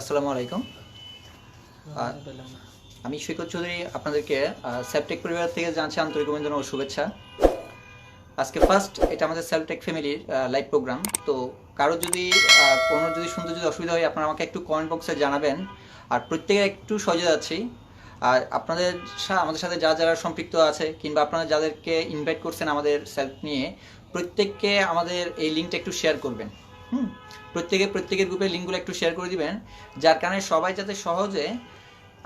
আসসালামু আলাইকুম। আমি সৈকত চৌধুরী আপনাদেরকে সেলফটেক পরিবার থেকে জানাচ্ছি আন্তরিক অভিনন্দন ও শুভেচ্ছা। আজকে ফার্স্ট এটা আমাদের সেলফটেক ফ্যামিলির লাইভ প্রোগ্রাম। তো কারো যদি কোনো শুনতে অসুবিধা হয় আপনারা আমাকে একটু কমেন্ট বক্সে জানাবেন। আর প্রত্যেকে একটু সহজে যাচ্ছি। আর আপনাদের আমাদের সাথে যারা সম্পৃক্ত আছে কিংবা আপনারা যাদেরকে ইনভাইট করছেন আমাদের সেলফ নিয়ে, প্রত্যেককে আমাদের এই লিঙ্কটা একটু শেয়ার করবেন। প্রত্যেকের গ্রুপে লিঙ্কগুলো একটু শেয়ার করে দিবেন, যার কারণে সবাই যাতে সহজে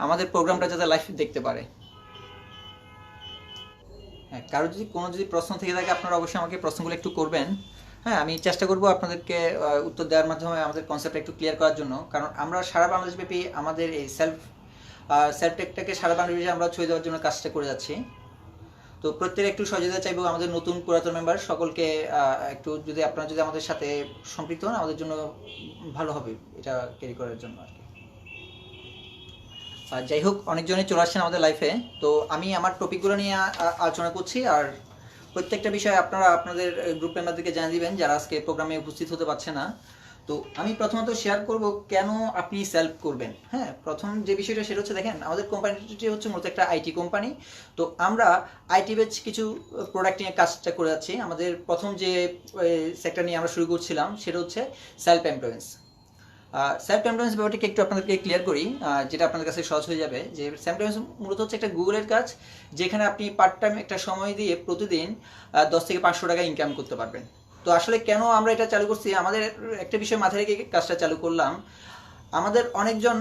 আমাদের প্রোগ্রামটা যাতে লাইভ দেখতে পারে। হ্যাঁ, কারো যদি কোনো প্রশ্ন থেকে থাকে আপনারা অবশ্যই আমাকে প্রশ্নগুলো একটু করবেন। হ্যাঁ, আমি চেষ্টা করব আপনাদেরকে উত্তর দেওয়ার মাধ্যমে আমাদের কনসেপ্টটা একটু ক্লিয়ার করার জন্য। কারণ আমরা সারা বাংলাদেশব্যাপী আমাদের এই সেলফ টেকটাকে সারা বাংলাদেশে আমরা ছড়িয়ে দেওয়ার জন্য কাজটা করে যাচ্ছি। তো প্রত্যেকে একটু সহযোগিতা চাইবো, আমাদের নতুন পুরাতন মেম্বার সকলকে একটু আপনারা যদি আমাদের সাথে সম্পৃক্ত হন আমাদের জন্য ভালো হবে এটা ক্যারি করার জন্য আর কি। যাই হোক, অনেকজনই চলে আসছেন আমাদের লাইফে। তো আমি আমার টপিকগুলো নিয়ে আলোচনা করছি, আর প্রত্যেকটা বিষয় আপনারা আপনাদের গ্রুপ মেম্বারদেরকে জানিয়ে দিবেন যারা আজকে প্রোগ্রামে উপস্থিত হতে পারছে না। তো আমি প্রথমত শেয়ার করব কেন আপনি সেলফ করবেন। হ্যাঁ, প্রথম যে বিষয়টা সেটা হচ্ছে, দেখেন আমাদের কোম্পানিটি হচ্ছে মূলত একটা আইটি কোম্পানি। তো আমরা আইটি বেচ কিছু প্রোডাক্ট নিয়ে কাজটা করে যাচ্ছি। আমাদের প্রথম যে সেক্টর নিয়ে আমরা শুরু করছিলাম সেটা হচ্ছে সেলফ এমপ্লয়েন্স। সেলফ এমপ্লয়েন্স ব্যাপারটিকে একটু আপনাদেরকে ক্লিয়ার করি, যেটা আপনাদের কাছে সহজ হয়ে যাবে। যে সেলফ এমপ্লয়েন্স মূলত হচ্ছে একটা গুগলের কাজ, যেখানে আপনি পার্ট টাইম একটা সময় দিয়ে প্রতিদিন 10 থেকে 500 টাকা ইনকাম করতে পারবেন। তো আসলে কেন আমরা এটা চালু করছি, আমাদের একটা বিষয় মাথায় রেখে কাজটা চালু করলাম। আমাদের অনেকজন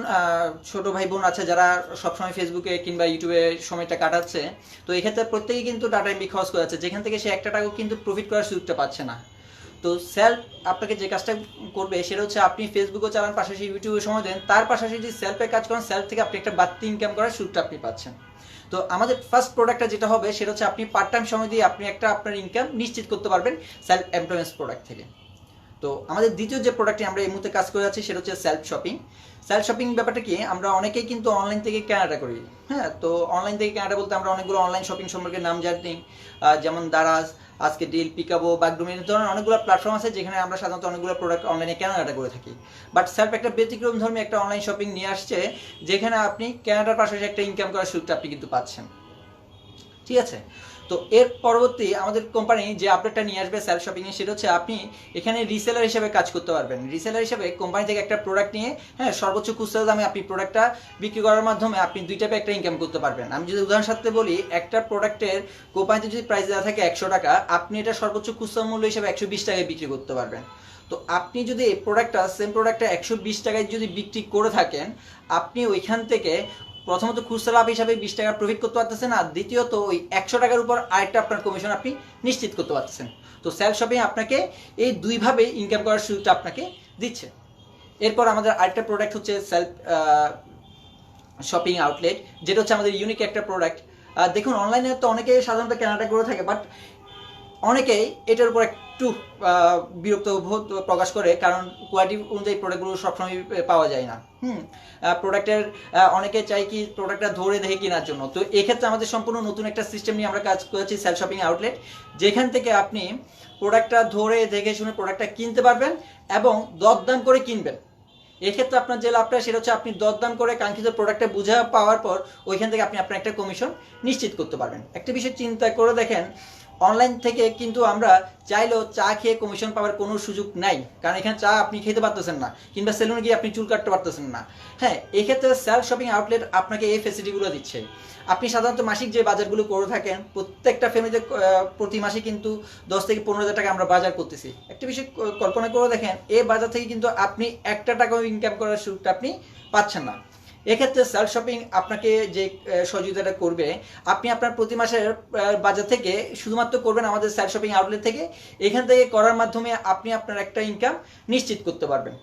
ছোট ভাই বোন আছে যারা সবসময় ফেসবুকে কিংবা ইউটিউবে সময়টা কাটাচ্ছে। তো এক্ষেত্রে প্রত্যেকেই কিন্তু ডাটা এমবি খরচ করে যাচ্ছে, যেখান থেকে সে একটা টাকাও কিন্তু প্রফিট করার সুযোগটা পাচ্ছে না। তো সেলফ আপনাকে যে কাজটা করবে সেটা হচ্ছে, আপনি ফেসবুকও চালান, পাশাপাশি ইউটিউবে সময় দেন, তার পাশাপাশি যদি সেলফে কাজ করেন, সেলফ থেকে আপনি একটা বাড়তি ইনকাম করার সুযোগটা আপনি পাচ্ছেন। তো আমাদের ফার্স্ট প্রোডাক্টটা যেটা হবে সেটা হচ্ছে, আপনি পার্ট টাইম সময় দিয়ে আপনি একটা আপনার ইনকাম নিশ্চিত করতে পারবেন সেলফ এমপ্লয়েন্স প্রোডাক্ট থেকে। তো আমাদের দ্বিতীয় যে প্রোডাক্টটি আমরা এই মুহূর্তে কাজ করে যাচ্ছি সেটা হচ্ছে সেলফ শপিং। সেলফ শপিং ব্যাপারটা কি, আমরা অনেকেই কিন্তু অনলাইন থেকে কেনাটা করি। হ্যাঁ, তো অনলাইন থেকে কেনাটা বলতে আমরা অনেকগুলো অনলাইন শপিং সম্পর্কে নাম জানি, যেমন দারাজ, আজকে ডিল, পিকাবো, বাগডুমি, এই ধরনের অনেকগুলো প্ল্যাটফর্ম আছে যেখানে আমরা সাধারণত অনেকগুলো প্রোডাক্ট অনলাইনে কেনাকাটা করে থাকি। বাট সেলফ একটা ব্যতিক্রম ধর্মী একটা অনলাইন শপিং নিয়ে আসছে, যেখানে আপনি কেনাটার পাশাপাশি একটা ইনকাম করার সুযোগটা আপনি কিন্তু পাচ্ছেন। ঠিক আছে। তো এর পরবর্তী আমাদের কোম্পানি যে আপডেটটা নিয়ে আসবে সেলফ শপিং এ, সেটা হচ্ছে আপনি এখানে রিসেলার হিসেবে কাজ করতে পারবেন। রিসেলার হিসেবে কোম্পানি থেকে একটা প্রোডাক্ট নিয়ে, হ্যাঁ, সর্বোচ্চ খুচরা দামে আপনি প্রোডাক্টটা বিক্রি করার মাধ্যমে আপনি দুই টাইপে একটা ইনকাম করতে পারবেন। আমি যদি উদাহরণ সাথে বলি, একটা প্রোডাক্টের কোম্পানিতে যদি প্রাইস দেওয়া থাকে 100 টাকা, আপনি এটা সর্বোচ্চ খুচরা মূল্য হিসেবে 120 টাকায় বিক্রি করতে পারবেন। তো আপনি যদি এই সেম প্রোডাক্টটা 120 টাকায় যদি বিক্রি করে থাকেন, আপনি ওইখান থেকে প্রথমত খুচরা লাভ হিসাবে 20 টাকা প্রফিট করতে পারতেছেন, আর দ্বিতীয়ত ওই 100 টাকার উপর আরেকটা আপনার কমিশন আপনি নিশ্চিত করতে পারতেছেন। তো সেলফ শপিং আপনাকে এই দুইভাবে ইনকাম করার সুযোগটা আপনাকে দিচ্ছে। এরপর আমাদের আরেকটা প্রোডাক্ট হচ্ছে সেলফ শপিং আউটলেট, যেটা হচ্ছে আমাদের ইউনিক একটা প্রোডাক্ট। দেখুন, অনলাইনে তো অনেকে সাধারণত কেনাটা করে থাকে, বাট অনেকেই এটার উপর একটু বিরক্ত বোধ প্রকাশ করে, কারণ কোয়ালিটি অনুযায়ী প্রোডাক্টগুলো সবসময় পাওয়া যায় না। প্রোডাক্টের অনেকে চাই কি প্রোডাক্টটা ধরে দেখে কেনার জন্য। তো এক্ষেত্রে আমাদের সম্পূর্ণ নতুন একটা সিস্টেম নিয়ে আমরা কাজ করেছি, সেলফ শপিং আউটলেট, যেখান থেকে আপনি প্রোডাক্টটা ধরে দেখে শুনে প্রোডাক্টটা কিনতে পারবেন এবং দরদাম করে কিনবেন। এক্ষেত্রে আপনার যে লাভটা সেটা হচ্ছে, আপনি দরদাম করে কাঙ্ক্ষিত প্রোডাক্টটা বুঝে পাওয়ার পর ওইখান থেকে আপনি আপনার একটা কমিশন নিশ্চিত করতে পারবেন। একটা বিষয় চিন্তা করে দেখেন, অনলাইন থেকে কিন্তু আমরা চাইলেও চা খেয়ে কমিশন পাওয়ার কোনো সুযোগ নাই, কারণ এখানে চা আপনি খেতে পারতেছেন না, কিংবা সেলুনে গিয়ে আপনি চুল কাটতে পারতেছেন না। হ্যাঁ, এক্ষেত্রে সেলফ শপিং আউটলেট আপনাকে এই ফ্যাসিলিটিগুলো দিচ্ছে। আপনি সাধারণত মাসিক যে বাজারগুলো করে থাকেন, প্রত্যেকটা ফ্যামিলিতে প্রতি মাসে কিন্তু 10 থেকে 15,000 টাকা আমরা বাজার করতেছি। একটা বিষয় কল্পনা করে দেখেন, এই বাজার থেকে কিন্তু আপনি একটা টাকাও ইনকাম করার সুযোগটা আপনি পাচ্ছেন না। এক্ষেত্রে সেলফ শপিং আপনাকে যে সহযোগিতাটা করবে, আপনি আপনার প্রতি মাসের বাজার থেকে শুধুমাত্র করবেন আমাদের সেলফ শপিং আউটলেট থেকে। এখান থেকে করার মাধ্যমে আপনি আপনার একটা ইনকাম নিশ্চিত করতে পারবেন।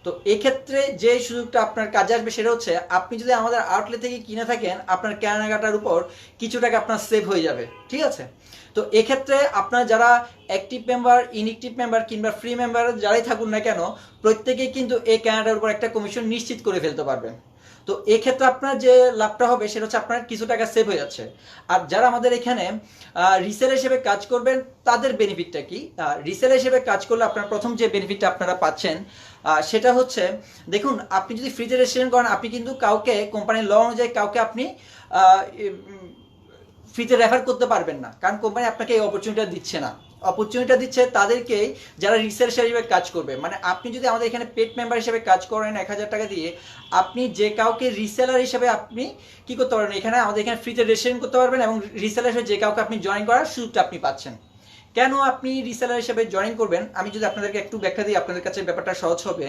তো এক্ষেত্রে যে সুযোগটা আপনার কাজে আসবে সেটা হচ্ছে, আপনি যদি আমাদের আউটলেট থেকে কিনে থাকেন, আপনার কেনাকাটার উপর কিছু টাকা আপনার সেভ হয়ে যাবে। ঠিক আছে। তো এক্ষেত্রে আপনার যারা অ্যাক্টিভ মেম্বার, ইনঅ্যাক্টিভ মেম্বার কিংবা ফ্রি মেম্বার যারাই থাকুন না কেন, প্রত্যেকেই কিন্তু এই কেনাটার উপর একটা কমিশন নিশ্চিত করে ফেলতে পারবেন। তো এক্ষেত্রে আপনার যে লাভটা হবে সেটা হচ্ছে আপনার কিছু টাকা সেভ হয়ে যাচ্ছে। আর যারা আমাদের এখানে রিসেল হিসেবে কাজ করবেন তাদের বেনিফিটটা কি? রিসেল হিসেবে কাজ করলে আপনার প্রথম যে বেনিফিটটা আপনারা পাচ্ছেন সেটা হচ্ছে, দেখুন আপনি যদি ফ্রিতে রেজিস্ট্রেশন করেন, আপনি কিন্তু কাউকে কোম্পানির ল অনুযায়ী কাউকে আপনি ফ্রিতে রেফার করতে পারবেন না, কারণ কোম্পানি আপনাকে এই অপরচুনিটিটা দিচ্ছে না। অপরচুনিটিটা দিচ্ছে তাদেরকেই যারা রিসেল হিসেবে কাজ করবে। মানে আপনি যদি আমাদের এখানে পেড মেম্বার হিসেবে কাজ করেন 1000 টাকা দিয়ে, আপনি যে কাউকে রিসেলার হিসেবে আপনি কি করতে পারবেন, এখানে আমাদের এখানে ফ্রিতে রেজিস্ট্রেশন করতে পারবেন এবং রিসেলার হিসেবে যে কাউকে আপনি জয়েন করার সুযোগটা আপনি পাচ্ছেন। কেন আপনি রিসেলার হিসেবে জয়েন করবেন, আমি যদি আপনাদেরকে একটু ব্যাখ্যা দিই আপনাদের কাছে ব্যাপারটা সহজ হবে।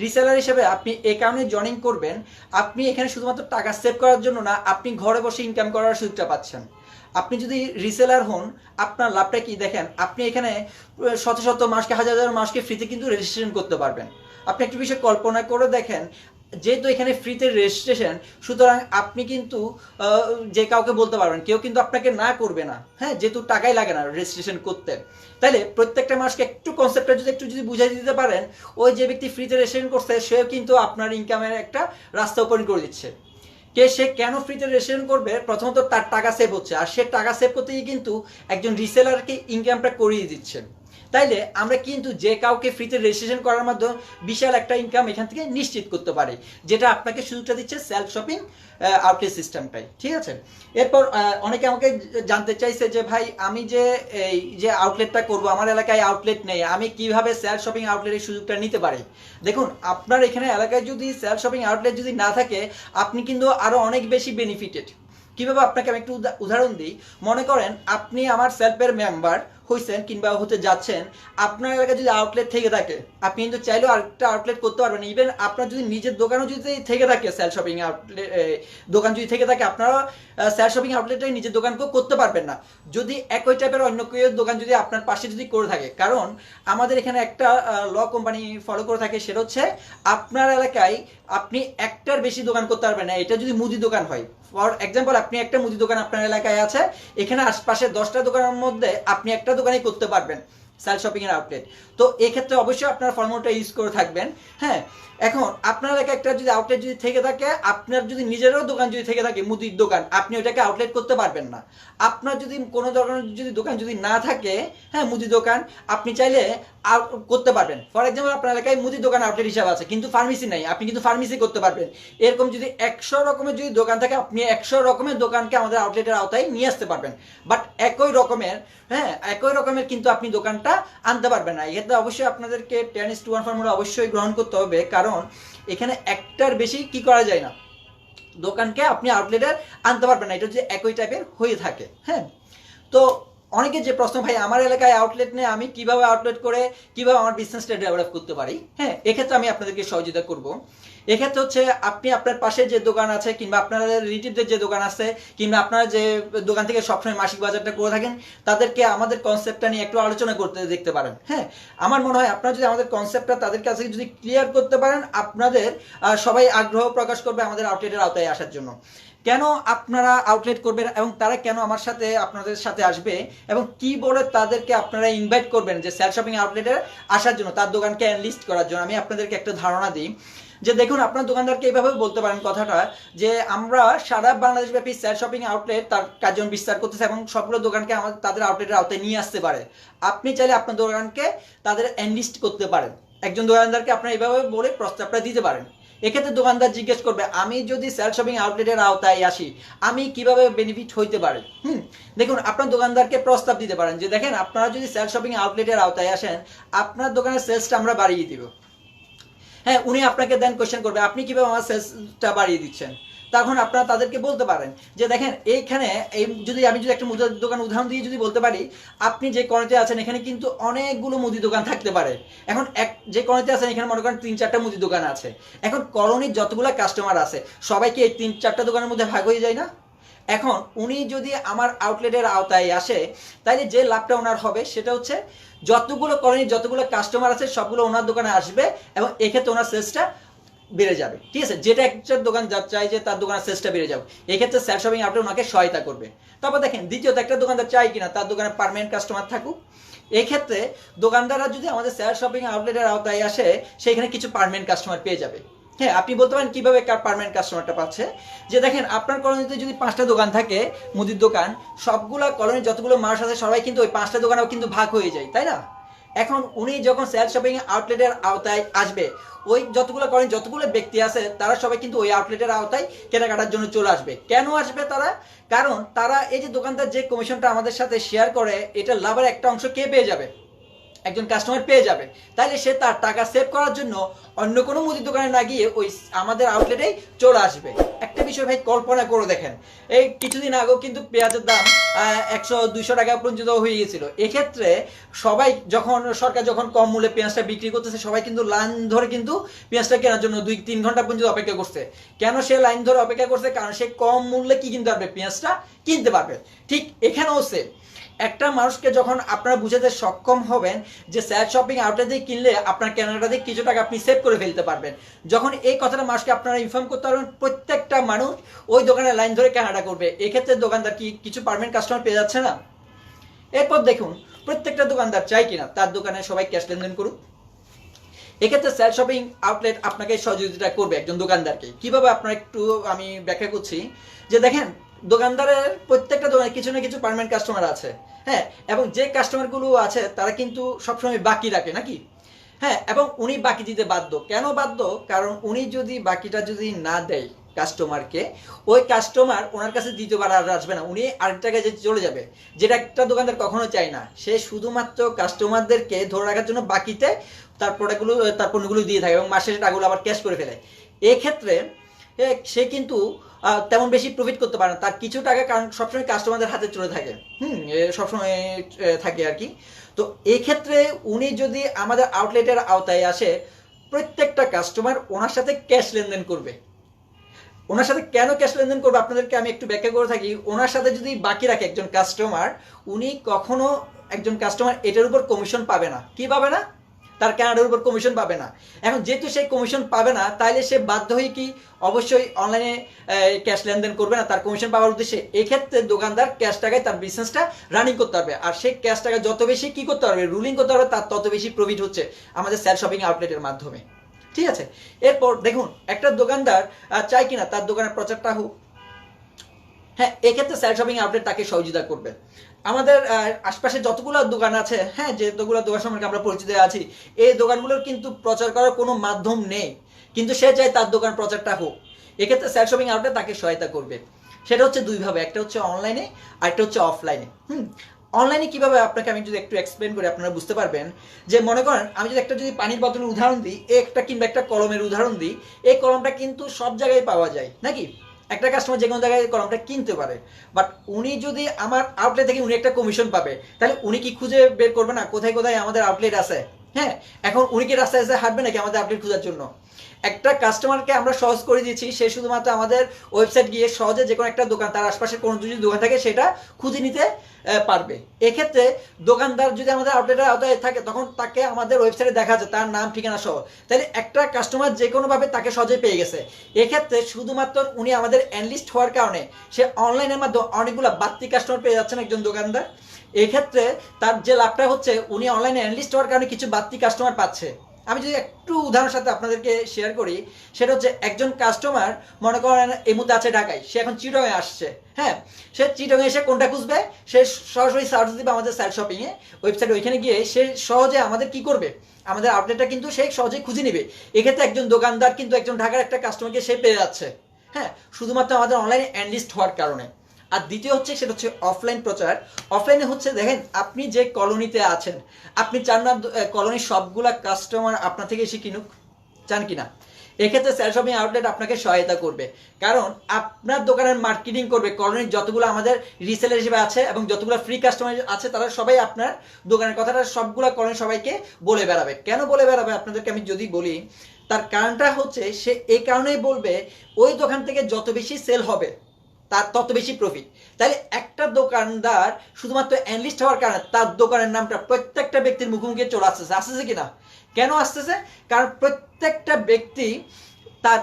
রিসেলার হিসেবে আপনি এই কারণে জয়েন করবেন, আপনি এখানে শুধুমাত্র টাকা সেভ করার জন্য না, আপনি ঘরে বসে ইনকাম করার সুযোগটা পাচ্ছেন। আপনি যদি রিসেলার হন, আপনার লাভটা কি দেখেন, আপনি এখানে শত শত মাসকে হাজার হাজার মাসকে ফ্রিতে কিন্তু রেজিস্ট্রেশন করতে পারবেন। আপনি একটা বিষয় কল্পনা করে দেখেন, যেহেতু এখানে ফ্রিতে রেজিস্ট্রেশন, সুতরাং আপনি কিন্তু যে কাউকে বলতে পারবেন, কেউ কিন্তু আপনাকে না করবে না। হ্যাঁ, যেহেতু টাকাই লাগে না রেজিস্ট্রেশন করতে। তাইলে প্রত্যেকটা মাসকে একটু কনসেপ্টটা যদি একটু বুঝাই দিতে পারেন, ওই যে ব্যক্তি ফ্রিতে রেজিস্ট্রেশন করছে সেও কিন্তু আপনার ইনকামের একটা রাস্তা ওপেন করে দিচ্ছে। সে কেন ফ্রিতে রেজিস্ট্রেশন করবে? প্রথমত তার টাকা সেভ হচ্ছে, আর সে টাকা সেভ করতে গিয়ে কিন্তু একজন রিসেলারকে ইনকামটা করিয়ে দিচ্ছে। তাইলে আমরা কিন্তু যে কাউকে ফ্রিতে রেজিস্ট্রেশন করার মাধ্যমে বিশাল একটা ইনকাম এখান থেকে নিশ্চিত করতে পারি, যেটা আপনাকে সুযোগটা দিচ্ছে সেলফ শপিং আউটলেট সিস্টেমটাই। ঠিক আছে, এরপর অনেকে আমাকে জানতে চাইছে যে ভাই, আমি যে এই যে আউটলেটটা করব, আমার এলাকায় আউটলেট নেই, আমি কিভাবে সেলফ শপিং আউটলেটের সুযোগটা নিতে পারি? দেখুন, আপনার এখানে এলাকায় যদি সেলফ শপিং আউটলেট যদি না থাকে, আপনি কিন্তু আরো অনেক বেশি বেনিফিটেড। কিভাবে আপনাকে আমি একটু উদাহরণ দিই। মনে করেন আপনি আমার সেলফের মেম্বার হইছেন কিংবা হতে যাচ্ছেন, আপনার এলাকায় যদি আউটলেট থেকে থাকে, আপনি কিন্তু চাইলেও আরেকটা আউটলেট করতে পারবেন। ইভেন আপনার যদি নিজের দোকানও যদি থেকে থাকে, সেলফ শপিং আউটলেট দোকান যদি থেকে থাকে, আপনারা সেলফ শপিং আউটলেটে নিজের দোকানকেও করতে পারবেন না, যদি একই টাইপের অন্য কেউ দোকান যদি আপনার পাশে যদি করে থাকে। কারণ আমাদের এখানে একটা ল কোম্পানি ফলো করে থাকে, সেটা হচ্ছে আপনার এলাকায় আপনি একটার বেশি দোকান করতে পারবেন না। এটা যদি মুদি দোকান হয়, ফর এক্সাম্পল আপনি একটা মুদি দোকান আপনার এলাকায় আছে, এখানে আশপাশে 10টা দোকানের মধ্যে আপনি একটা দোকানই করতে পারবেন সেলফ শপিং এর আউটলেট। তো এই ক্ষেত্রে অবশ্যই আপনার ফর্মুলাটা ইউজ করে থাকবেন। হ্যাঁ, এখন আপনার এলাকায় একটা যদি আউটলেট যদি থেকে থাকে, আপনার যদি নিজেরও দোকান যদি থেকে থাকে মুদির দোকান, আপনি ওটাকে আউটলেট করতে পারবেন না। আপনার যদি কোনো ধরনের যদি দোকান যদি না থাকে, হ্যাঁ মুদি দোকান, আপনি চাইলে করতে পারবেন। ফর এক্সাম্পল আপনার এলাকায় মুদি দোকান আউটলেট হিসাবে আছে কিন্তু ফার্মেসি নাই, আপনি কিন্তু ফার্মেসি করতে পারবেন। এরকম যদি 100 রকমের যদি দোকান থাকে, আপনি 100 রকমের দোকানকে আমাদের আউটলেটের আওতায় নিয়ে আসতে পারবেন। বাট একই রকমের কিন্তু আপনি দোকানটা আনতে পারবেন না। এক্ষেত্রে অবশ্যই আপনাদেরকে 10:1 ফর্মুলা অবশ্যই গ্রহণ করতে হবে, কারণ এখানে একটার বেশি কি করা যায় না, দোকানকে আপনি আউটলেটে আনতে পারবেন না, এটা যদি একই টাইপের হয়ে থাকে। হ্যাঁ, তো অনেকে যে প্রশ্ন, ভাই আমার এলাকায় আউটলেট নেই, আমি কিভাবে আউটলেট করে কিভাবে আমার বিজনেসটা ডেভেলপ করতে পারি? হ্যাঁ, এক্ষেত্রে আমি আপনাদেরকে সহযোগিতা করব। এক্ষেত্রে হচ্ছে আপনি আপনার পাশে যে দোকান আছে কিংবা আপনাদের রিলেটিভদের যে দোকান আছে কিংবা আপনারা যে দোকান থেকে সবসময় মাসিক বাজারটা করে থাকেন, তাদেরকে আমাদের কনসেপ্টটা নিয়ে একটু আলোচনা করতে দেখতে পারেন। হ্যাঁ, আমার মনে হয় আপনারা যদি আমাদের কনসেপ্টটা তাদের কাছে যদি ক্লিয়ার করতে পারেন, আপনাদের সবাই আগ্রহ প্রকাশ করবে আমাদের আউটলেটের আওতায় আসার জন্য। কেন আপনারা আউটলেট করবেন এবং তারা কেন আমার সাথে আপনাদের সাথে আসবে এবং কি বলে তাদেরকে আপনারা ইনভাইট করবেন যে সেলফ শপিং আউটলেটে আসার জন্য, তার দোকানকে এনলিস্ট করার জন্য, আমি আপনাদেরকে একটা ধারণা দিই। যে দেখুন, আপনার দোকানদারকে এইভাবে বলতে পারেন কথাটা, যে আমরা সারা বাংলাদেশ ব্যাপী সেলফ শপিং আউটলেট তার কার্যক্রম বিস্তার করতেছে এবং সবগুলো দোকানকে আমাদের তাদের আউটলেটের আওতায় নিয়ে আসতে পারে। আপনি চাইলে আপনার দোকানকে তাদের এনলিস্ট করতে পারেন। একজন দোকানদারকে আপনারা এইভাবে বলে প্রস্তাবটা দিতে পারেন। এক্ষেত্রে দোকানদার জিজ্ঞেস করবে, আমি যদি সেলফ শপিং আউটলেটের আওতায় আসি, আমি কিভাবে বেনিফিট হইতে পারে? দেখুন, আপনার দোকানদারকে প্রস্তাব দিতে পারেন যে দেখেন, আপনারা যদি সেলফ শপিং আউটলেটের আওতায় আসেন, আপনার দোকানের সেলসটা আমরা বাড়িয়ে দিব। হ্যাঁ, উনি আপনাকে দেন কোয়েশ্চেন করবে, আপনি কিভাবে আমার সেলসটা বাড়িয়ে দিচ্ছেন? তখন আপনারা তাদেরকে বলতে পারেন যে দেখেন, এইখানে আমি যদি একটা মুদির দোকান উদাহরণ দিয়ে যদি বলতে পারি, আপনি যে কর্নারে আছেন এখানে কিন্তু অনেকগুলো মুদি দোকান থাকতে পারে। এখন যে কর্নারে আছেন এখানে মনে করেন 3-4টা মুদি দোকান আছে। এখন কলোনির যতগুলো কাস্টমার আছে সবাইকে এই 3-4টা দোকানের মধ্যে ভাগ হয়ে যায় না? এখন উনি যদি আমার আউটলেটের আওতায় আসে, তাইলে যে লাভটা ওনার হবে সেটা হচ্ছে যতগুলো কলোনির যতগুলো কাস্টমার আছে সবগুলো ওনার দোকানে আসবে এবং এক্ষেত্রে ওনার সেলসটা বেড়ে যাবে। ঠিক আছে, যেটা একটা দোকান চাই যে তার দোকানের সেলসটা বেড়ে যাবে, এক্ষেত্রে সেলফ শপিং আউটলেট ওনাকে সহায়তা করবে। তারপর দেখেন, দ্বিতীয়ত একটা দোকানদার চাই কিনা তার দোকানে পার্মানেন্ট কাস্টমার থাকুক। এক্ষেত্রে দোকানদাররা যদি আমাদের শেয়ার শপিং আউটলেটের আওতায় আসে, সেখানে কিছু পার্মানেন্ট কাস্টমার পেয়ে যাবে। হ্যাঁ, আপনি বলতে পারেন কিভাবে পার্মানেন্ট কাস্টমারটা পাচ্ছে। যে দেখেন, আপনার কলোনিতে যদি 5টা দোকান থাকে, মুদির দোকান, সবগুলা কলোনির যতগুলো মানুষ আছে সবাই কিন্তু ওই 5টা দোকানেও কিন্তু ভাগ হয়ে যায়, তাই না? এখন উনি যখন সেলফ শপিং আউটলেটের আওতায় আসবে, ওই যতগুলো করেন যতগুলো ব্যক্তি আছে তারা সবাই কিন্তু ওই আউটলেটের আওতায় কেনাকাটার জন্য চলে আসবে। কেন আসবে তারা? কারণ তারা এই যে দোকানদার যে কমিশনটা আমাদের সাথে শেয়ার করে, এটা লাভের একটা অংশ কে পেয়ে যাবে? একজন কাস্টমার পেয়ে যাবে। তাইলে সে তার টাকা সেভ করার জন্য অন্য কোনো মুদির দোকানে না গিয়ে ওই আমাদের আউটলেটেই চলে আসবে। একটা বিষয় ভাই কল্পনা করে দেখেন, এই কিছুদিন আগেও কিন্তু পেঁয়াজের দাম 100-200 টাকা পর্যন্ত হয়ে গেছিল। এক্ষেত্রে সবাই যখন সরকার যখন কম মূল্যে পেঁয়াজটা বিক্রি করতেছে, সবাই কিন্তু লাইন ধরে কিন্তু পেঁয়াজটা কেনার জন্য 2-3 ঘন্টা পর্যন্ত অপেক্ষা করছে। কেন সে লাইন ধরে অপেক্ষা করছে? কারণ সে কম মূল্যে কি কিনতে পারবে? পেঁয়াজটা কিনতে পারবে। ঠিক এখানেও সে একটা মানুষকে যখন আপনারা বুঝাতে সক্ষম হবেন যে সেলফ শপিং আউটলেট দিয়ে কিনলে আপনার কেনাকাটা দিয়ে কিছু টাকা আপনি সেভ করে ফেলতে পারবেন, যখন এই কথাটা মানুষকে আপনারা ইনফর্ম করতে পারবেন, প্রত্যেকটা মানুষ ওই দোকানে লাইন ধরে কেনাকাটা করবে। এক্ষেত্রে দোকানদার কি কিছু পার্মানেন্ট কাস্টমার পেয়ে যাচ্ছে না? এরপর দেখুন, প্রত্যেকটা দোকানদার চাই কিনা তার দোকানে সবাই ক্যাশ লেনদেন করুক। এক্ষেত্রে সেলফ শপিং আউটলেট আপনাকে সহযোগিতা করবে একজন দোকানদারকে। কিভাবে আপনার একটু আমি ব্যাখ্যা করছি। যে দেখেন, দোকানদারের প্রত্যেকটা দোকানে কিছু না কিছু পার্মানেন্ট কাস্টমার আছে। হ্যাঁ, এবং যে কাস্টমারগুলো আছে তারা কিন্তু সবসময় বাকি রাখে নাকি? হ্যাঁ, এবং উনি বাকি দিতে বাধ্য। কেন বাধ্য? কারণ উনি যদি বাকিটা যদি না দেয় কাস্টমারকে, ওই কাস্টমার ওনার কাছে দ্বিতীয়বার আর আসবে না, উনি আরেক জায়গায় যে চলে যাবে, যেটা একটা দোকানদার কখনো চায় না। সে শুধুমাত্র কাস্টমারদেরকে ধরে রাখার জন্য বাকিতে তার প্রোডাক্টগুলো তার পণ্যগুলো দিয়ে থাকে এবং মাসের টাকাগুলো আবার ক্যাশ করে ফেলে। এক্ষেত্রে সে কিন্তু তেমন বেশি প্রফিট করতে পারে না। তার কিছু টাকা কারণ সবসময় কাস্টমারদের হাতে চলে থাকে, সবসময় থাকে আর কি। তো এই ক্ষেত্রে উনি যদি আমাদের আউটলেটের আওতায় আসে, প্রত্যেকটা কাস্টমার ওনার সাথে ক্যাশ লেনদেন করবে। ওনার সাথে কেন ক্যাশ লেনদেন করবে আপনাদেরকে আমি একটু ব্যাখ্যা করে থাকি। ওনার সাথে যদি বাকি রাখে একজন কাস্টমার, উনি কখনো একজন কাস্টমার এটার উপর কমিশন পাবে না। কি পাবে না? তার কেনার উপর কমিশন পাবে না। এখন যেহেতু সেই কমিশন পাবে না, তাইলে সে বাধ্য হয়ে কি অবশ্যই অনলাইনে ক্যাশ লেনদেন করবে না তার কমিশন পাওয়ার উদ্দেশ্যে। এক্ষেত্রে দোকানদার ক্যাশ টাকায় তার বিজনেসটা রানিং করতে পারবে, আর সেই ক্যাশ টাকা যত বেশি কি করতে পারবে, রুলিং করতে পারবে, তার তত বেশি প্রফিট হচ্ছে আমাদের সেলফ শপিং আউটলেটের মাধ্যমে। ঠিক আছে, এরপর দেখুন, একটা দোকানদার চায় কিনা তার দোকানের প্রচারটা হোক। হ্যাঁ, এক্ষেত্রে সেলফ শপিং আউটলেট তাকে সহযোগিতা করবে। আমাদের আশপাশে যতগুলো দোকান আছে, হ্যাঁ, যেগুলো দোকান সম্পর্কে আমরা পরিচিত আছি, এই দোকানগুলোর কিন্তু প্রচার করার কোনো মাধ্যম নেই, কিন্তু সে চায় তার দোকান প্রচারটা হোক। এক্ষেত্রে সেলফ শপিং আউটলেট তাকে সহায়তা করবে। সেটা হচ্ছে দুইভাবে, একটা হচ্ছে অনলাইনে আর একটা হচ্ছে অফলাইনে। অনলাইনে কিভাবে আপনাকে আমি যদি একটু এক্সপ্লেন করি আপনারা বুঝতে পারবেন। যে মনে করেন আমি যদি একটা পানির বোতলের উদাহরণ দিই, একটা কিংবা একটা কলমের উদাহরণ দিই, এই কলমটা কিন্তু সব জায়গায় পাওয়া যায় নাকি? একটা কাস্টমার যে কোনো জায়গায় কলমটা কিনতে পারে, বাট উনি যদি আমার আউটলেট থেকে উনি একটা কমিশন পাবে, তাহলে উনি কি খুঁজে বের করবে না কোথায় কোথায় আমাদের আউটলেট আছে? হ্যাঁ, এখন উনি কি রাস্তায় রাস্তায় হাঁটবে নাকি আমাদের আউটলেট খোঁজার জন্য? একটা কাস্টমারকে আমরা সহজ করে দিয়েছি, সে শুধুমাত্র আমাদের ওয়েবসাইট গিয়ে সহজে যে কোনো একটা দোকান, তার আশপাশে কোনো যদি দোকান থাকে সেটা খুঁজে নিতে পারবে। এক্ষেত্রে দোকানদার যদি আমাদের আউটলেটের আওতায় থাকে, তখন তাকে আমাদের ওয়েবসাইটে দেখা যাচ্ছে তার নাম ঠিকানা সহ, তাহলে একটা কাস্টমার যে কোনোভাবে তাকে সহজে পেয়ে গেছে। এক্ষেত্রে শুধুমাত্র উনি আমাদের অ্যানলিস্ট হওয়ার কারণে সে অনলাইনের মাধ্যমে অনেকগুলো বাড়তি কাস্টমার পেয়ে যাচ্ছেন একজন দোকানদার। এক্ষেত্রে তার যে লাভটা হচ্ছে, উনি অনলাইনে অ্যানলিস্ট হওয়ার কারণে কিছু বাড়তি কাস্টমার পাচ্ছে। আমি যদি একটু উদাহরণের সাথে আপনাদেরকে শেয়ার করি, সেটা হচ্ছে একজন কাস্টমার মনে করেন এই মুহূর্তে আছে ঢাকায়, সে এখন চিটংয়ে আসছে। হ্যাঁ, সে চিটংয়ে এসে কোনটা খুঁজবে? সে সরাসরি সার্চ দিবে আমাদের সেলফ শপিংয়ে ওয়েবসাইট, ওইখানে গিয়ে সে সহজে আমাদের কি করবে, আমাদের আউটলেটটা কিন্তু সে সহজেই খুঁজে নিবে। এক্ষেত্রে একজন দোকানদার কিন্তু একজন ঢাকার একটা কাস্টমারকে সে পেয়ে যাচ্ছে, হ্যাঁ, শুধুমাত্র আমাদের অনলাইনে অ্যানলিস্ট হওয়ার কারণে। আর দ্বিতীয় হচ্ছে সেটা হচ্ছে অফলাইন প্রচার। অফলাইনে হচ্ছে দেখেন, আপনি যে কলোনিতে আছেন, আপনি চান না কলোনির সবগুলা কাস্টমার আপনার থেকে এসে কিনুক? চান কিনা? এক্ষেত্রে সেলফ শপিং আউটলেট আপনাকে সহায়তা করবে, কারণ আপনার দোকানের মার্কেটিং করবে কলোনির যতগুলো আমাদের রিসেলার হিসেবে আছে এবং যতগুলো ফ্রি কাস্টমার আছে, তারা সবাই আপনার দোকানের কথাটা সবগুলো কলোনির সবাইকে বলে বেড়াবে। কেন বলে বেড়াবে আপনাদেরকে আমি যদি বলি, তার কারণটা হচ্ছে সে এই কারণেই বলবে, ওই দোকান থেকে যত বেশি সেল হবে তার তত বেশি প্রফিট। তাহলে একটা দোকানদার শুধুমাত্র অ্যানলিস্ট হওয়ার কারণে তার দোকানের নামটা প্রত্যেকটা ব্যক্তির মুখোমুখি চলে আসতেছে কিনা? কেন আসতেছে? কারণ প্রত্যেকটা ব্যক্তি তার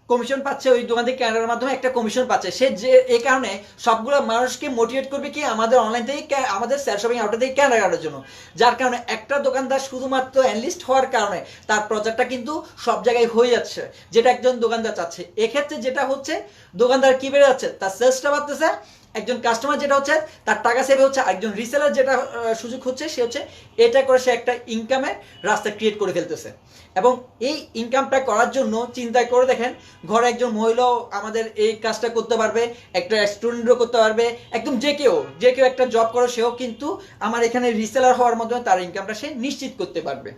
কমিশন পাচ্ছে, ওই দোকান থেকে কেনার মাধ্যমে একটা কমিশন পাচ্ছে সে, যে এই কারণে সবগুলো মানুষকে মোটিভেট করবে কি আমাদের অনলাইন থেকে আমাদের সেল শপিং আউটলেট থেকে কেনাকাটার জন্য। যার কারণে একটা দোকানদার শুধুমাত্র অ্যানলিস্ট হওয়ার কারণে তার প্রচারটা কিন্তু সব জায়গায় হয়ে যাচ্ছে, যেটা একজন দোকানদার চাচ্ছে। এক্ষেত্রে যেটা হচ্ছে দোকানদার কি বেড়ে যাচ্ছে, তার সেলসটা বাড়তেছে, একজন কাস্টমার যেটা হচ্ছে তার টাকা সেভ হচ্ছে, একজন রিসেলার যেটা সুযোগ হচ্ছে সে হচ্ছে এটা করে সে একটা ইনকামের রাস্তা ক্রিয়েট করে ফেলতেছে। এবং এই ইনকামটা করার জন্য চিন্তা করে দেখেন, ঘরে একজন মহিলাও আমাদের এই কাজটা করতে পারবে, একটা স্টুডেন্টও করতে পারবে, একদম যে কেউ একটা জব করে সেও কিন্তু আমার এখানে রিসেলার হওয়ার মাধ্যমে তার ইনকামটা সে নিশ্চিত করতে পারবে।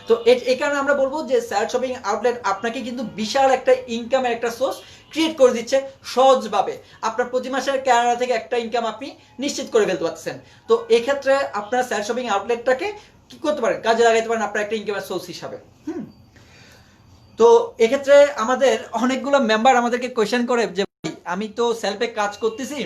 তো এই কারণে আমরা বলবো যে সেল শপিং আউটলেট আপনাকে কিন্তু বিশাল একটা ইনকামের একটা সোর্স ক্রিয়েট করে দিচ্ছে সহজভাবে। আপনার প্রতি মাসের কেনাডা থেকে একটা ইনকাম আপনি নিশ্চিত করে ফেলতে পারছেন। তো এক্ষেত্রে আপনার সেল শপিং আউটলেটটাকে কি করতে পারেন, কাজে লাগাইতে পারেন আপনার একটা ইনকামের সোর্স হিসাবে। তো এক্ষেত্রে আমাদের অনেকগুলো মেম্বার আমাদেরকে কোয়েশ্চেন করে যে ভাই আমি তো সেলফে কাজ করতেছি,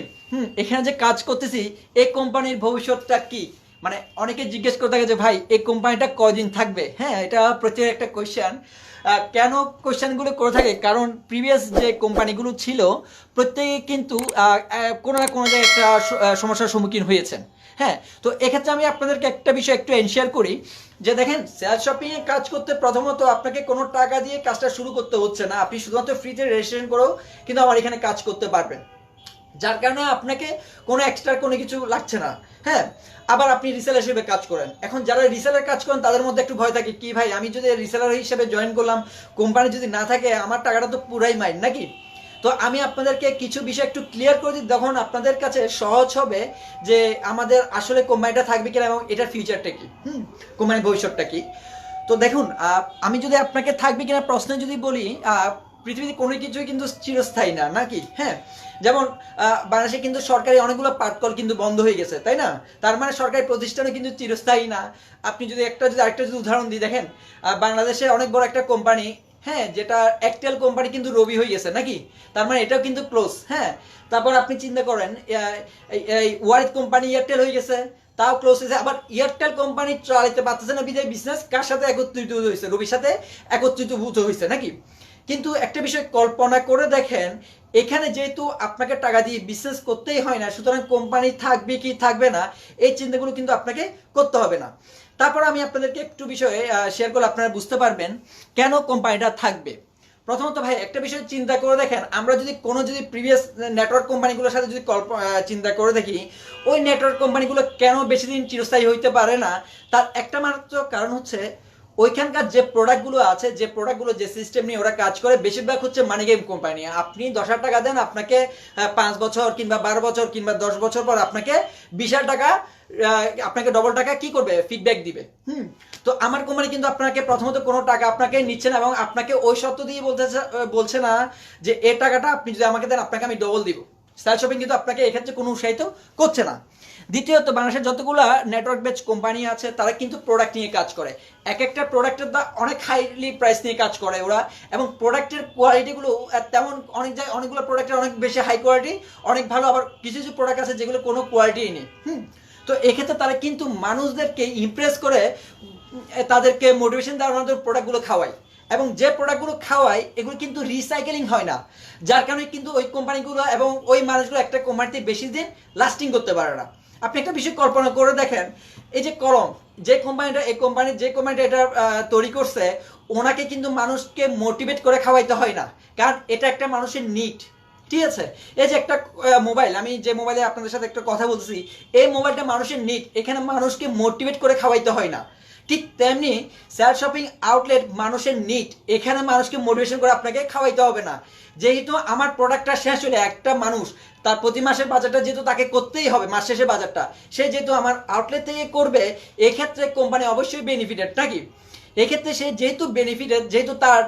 এখানে যে কাজ করতেছি এই কোম্পানির ভবিষ্যৎটা কি, মানে অনেকে জিজ্ঞেস করে থাকে যে ভাই এই কোম্পানিটা কয়দিন থাকবে। হ্যাঁ, এটা প্রত্যেক একটা কোয়েশ্চেন। কেন কোয়েশ্চেনগুলো করে থাকে, কারণ প্রিভিয়াস যে কোম্পানিগুলো ছিল প্রত্যেকে কিন্তু কোনো না কোনো জায়গায় একটা সমস্যার সম্মুখীন হয়েছেন। হ্যাঁ, তো এক্ষেত্রে আমি আপনাদেরকে একটা বিষয় একটু এনশিয়ার করি যে দেখেন সেল শপিং এ কাজ করতে প্রথমত আপনাকে কোনো টাকা দিয়ে কাজটা শুরু করতে হচ্ছে না, আপনি শুধুমাত্র ফ্রিতে রেজিস্ট্রেশন করেও কিন্তু আমার এখানে কাজ করতে পারবেন, যার কারণে আপনাকে কোনো এক্সট্রা কোনো কিছু লাগছে না। হ্যাঁ, আবার আপনি রিসেলার হিসেবে কাজ করেন। এখন যারা রিসেলার কাজ করেন তাদের মধ্যে একটু ভয় থাকে কি ভাই আমি যদি রিসেলার হিসেবে জয়েন করলাম, কোম্পানি যদি না থাকে আমার টাকাটা তো পুরাই মাইন নাকি। তো আমি আপনাদেরকে কিছু বিষয় একটু ক্লিয়ার করে দিই, তখন আপনাদের কাছে সহজ হবে যে আমাদের আসলে কোম্পানিটা থাকবে কিনা এবং এটার ফিউচারটা কি, কোম্পানির ভবিষ্যৎটা কি। তো দেখুন, আমি যদি আপনাকে থাকবে কিনা প্রশ্নে যদি বলি, পৃথিবীতে কোনো কিছুই কিন্তু চিরস্থায়ী না নাকি। হ্যাঁ, যেমন বাংলাদেশে কিন্তু সরকারি অনেকগুলো পাটকল কিন্তু বন্ধ হয়ে গেছে, তাই না? তার মানে সরকারি প্রতিষ্ঠানও কিন্তু চিরস্থায়ী না। আপনি যদি আরেকটা যদি উদাহরণ দিই, দেখেন বাংলাদেশে অনেক বড় একটা কোম্পানি, হ্যাঁ, যেটা একটেল কোম্পানি কিন্তু রবি হয়ে গেছে নাকি, তার মানে এটাও কিন্তু ক্লোজ। হ্যাঁ, তারপর আপনি চিন্তা করেন ওয়ারিদ কোম্পানি এয়ারটেল হয়ে গেছে, তাও ক্লোজ হয়েছে। আবার এয়ারটেল কোম্পানি চালাইতে পারতেছে না বিদায় বিজনেস কার সাথে একত্রিত হয়েছে, রবির সাথে একত্রিত হয়েছে নাকি। কিন্তু একটা বিষয় কল্পনা করে দেখেন, এখানে যেহেতু আপনাকে টাকা দিয়ে বিজনেস করতেই হয় না, সুতরাং কোম্পানি থাকবে কি থাকবে না এই চিন্তাগুলো কিন্তু আপনাকে করতে হবে না। তারপর আমি আপনাদেরকে একটু বিষয়ে শেয়ার করলে আপনারা বুঝতে পারবেন কেন কোম্পানিটা থাকবে। প্রথমত ভাই একটা বিষয় চিন্তা করে দেখেন, আমরা যদি প্রিভিয়াস নেটওয়ার্ক কোম্পানিগুলোর সাথে যদি চিন্তা করে দেখি, ওই নেটওয়ার্ক কোম্পানিগুলো কেন বেশি দিন চিরস্থায়ী হইতে পারে না, তার একটা মাত্র কারণ হচ্ছে ওইখানকার যে প্রোডাক্টগুলো আছে, যে প্রোডাক্টগুলো যে সিস্টেম নিয়ে ওরা কাজ করে, বেশিরভাগ হচ্ছে মানি গেম কোম্পানি। আপনি 10,000 টাকা দেন, আপনাকে 5 বছর কিংবা 12 বছর কিংবা 10 বছর পর আপনাকে 20,000 টাকা, আপনাকে ডবল টাকা কি করবে, ফিডব্যাক দিবে। তো আমার কোম্পানি কিন্তু আপনাকে প্রথমত কোনো টাকা আপনাকে নিচ্ছে না এবং আপনাকে ওই শর্ত দিয়ে বলছে না যে এই টাকাটা আপনি যদি আমাকে দেন আপনাকে আমি ডবল দিব। সেল শপিং কিন্তু আপনাকে এক্ষেত্রে কোনো উৎসাহিত করছে না। দ্বিতীয়ত, বাংলাদেশের যতগুলো নেটওয়ার্ক বেচ কোম্পানি আছে তারা কিন্তু প্রোডাক্ট নিয়ে কাজ করে, এক একটা প্রোডাক্টের দাম অনেক হাইলি প্রাইস নিয়ে কাজ করে ওরা, এবং প্রোডাক্টের কোয়ালিটিগুলো তেমন অনেকগুলো প্রোডাক্টের অনেক বেশি হাই কোয়ালিটি, অনেক ভালো, আবার কিছু কিছু প্রোডাক্ট আছে যেগুলো কোনো কোয়ালিটিই নেই। তো এক্ষেত্রে তারা কিন্তু মানুষদেরকে ইমপ্রেস করে তাদেরকে মোটিভেশন দেওয়ার মাধ্যমে প্রোডাক্টগুলো খাওয়ায়, এবং যে প্রোডাক্টগুলো খাওয়ায় এগুলো কিন্তু রিসাইকেলিং হয় না, যার কারণে কিন্তু ওই কোম্পানিগুলো এবং ওই মানুষগুলো একটা কোম্পানিতে বেশি দিন লাস্টিং করতে পারে না। আপনি একটা বিষয় কল্পনা করে দেখেন, এই যে কলম, যে কোম্পানিটা এটা তৈরি করছে, ওনাকে কিন্তু মানুষকে মোটিভেট করে খাওয়াইতে হয় না, কারণ এটা একটা মানুষের নিড। ঠিক আছে, এই যে একটা মোবাইল, আমি যে মোবাইলে আপনাদের সাথে একটা কথা বলছি, এই মোবাইলটা মানুষের নিড, এখানে মানুষকে মোটিভেট করে খাওয়াইতে হয় না। ঠিক তেমনি সেল শপিং আউটলেট মানুষের নিড, এখানে মানুষকে মোটিভেশন করে আপনাকে খাওয়াইতে হবে না। যেহেতু আমার প্রোডাক্টটা শেষ হলে একটা মানুষ তার প্রতি মাসের বাজারটা যেহেতু তাকে করতেই হবে, মাস শেষে বাজারটা সে যেহেতু আমার আউটলেট থেকে করবে, এক্ষেত্রে কোম্পানি অবশ্যই বেনিফিটেড নাকি। এক্ষেত্রে সে যেহেতু বেনিফিটেড, যেহেতু তার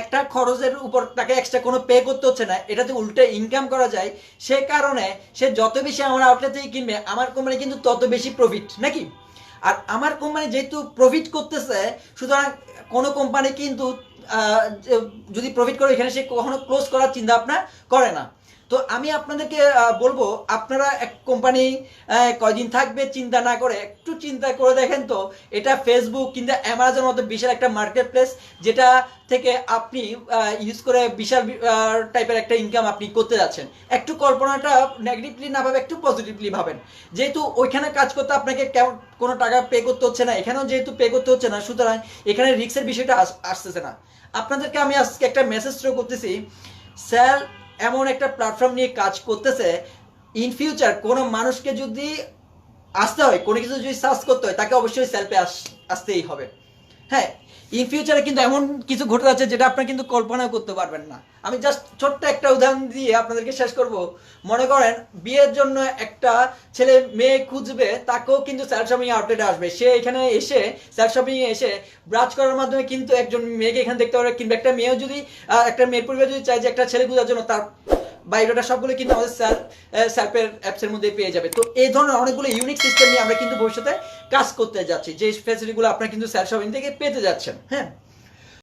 একটা খরচের উপর তাকে এক্সট্রা কোনো পে করতে হচ্ছে না, এটাতে উল্টে ইনকাম করা যায়, সে কারণে সে যত বেশি আমার আউটলেট থেকে কিনবে আমার কোম্পানি কিন্তু তত বেশি প্রফিট নাকি। আর আমার কোম্পানি যেহেতু প্রফিট করতেছে, সুতরাং কোনো কোম্পানি কিন্তু যদি প্রফিট করে এখানে সে কখনো ক্লোজ করার চিন্তা ভাবনা করে না। তো তো আমি আপনাদেরকে বলবো আপনারা এক কোম্পানি কয়দিন থাকবে চিন্তা না করে একটু চিন্তা করে দেখেন তো, এটা ফেসবুক কিংবা অ্যামাজন মতো বিশাল একটা মার্কেট প্লেস, যেটা থেকে আপনি ইউজ করে বিশাল টাইপের একটা ইনকাম আপনি করতে যাচ্ছেন। একটু কল্পনাটা নেগেটিভলি না ভাবে একটু পজিটিভলি ভাবেন। যেহেতু ওইখানে কাজ করতে আপনাকে কেমন কোনো টাকা পে করতে হচ্ছে না, এখানেও যেহেতু পে করতে হচ্ছে না, সুতরাং এখানে রিস্কের বিষয়টা আসতেছে না। আপনাদেরকে আমি আজকে একটা মেসেজ থ্রো করতেছি, স্যার এমন একটা প্ল্যাটফর্ম নিয়ে কাজ করতেছে, ইন ফিউচার কোনো মানুষকে যদি আসতে হয়, কোনো কিছু যদি সার্চ করতে হয়, তাকে অবশ্যই সেলফে আসতেই হবে। হ্যাঁ, ইন ফিউচারে কিন্তু এমন কিছু ঘটে যাচ্ছে যেটা আপনারা কিন্তু কল্পনাও করতে পারবেন না। আমি জাস্ট ছোট্ট একটা উদাহরণ দিয়ে আপনাদেরকে শেষ করব। মনে করেন বিয়ের জন্য একটা ছেলে মেয়ে খুঁজবে, তাকেও কিন্তু সেলফ শপিং আউটলেটে আসবে। সে এখানে এসে সেলফ শপিং এসে ব্রাউজ করার মাধ্যমে কিন্তু একজন মেয়েকে এখানে দেখতে পারবে, কিংবা একটা মেয়েও যদি একটা মেয়ের পরিবার যদি চায় যে একটা ছেলে খোঁজার জন্য, তার বায়োডাটা সবগুলো কিন্তু আমাদের সেলফের অ্যাপসের মধ্যে পেয়ে যাবে। তো এই ধরনের অনেকগুলো ইউনিক সিস্টেম নিয়ে আমরা কিন্তু ভবিষ্যতে কাজ করতে যাচ্ছি, যে ফ্যাসিলিটিগুলো আপনারা কিন্তু সেলফ শপিং থেকে পেতে যাচ্ছেন। হ্যাঁ,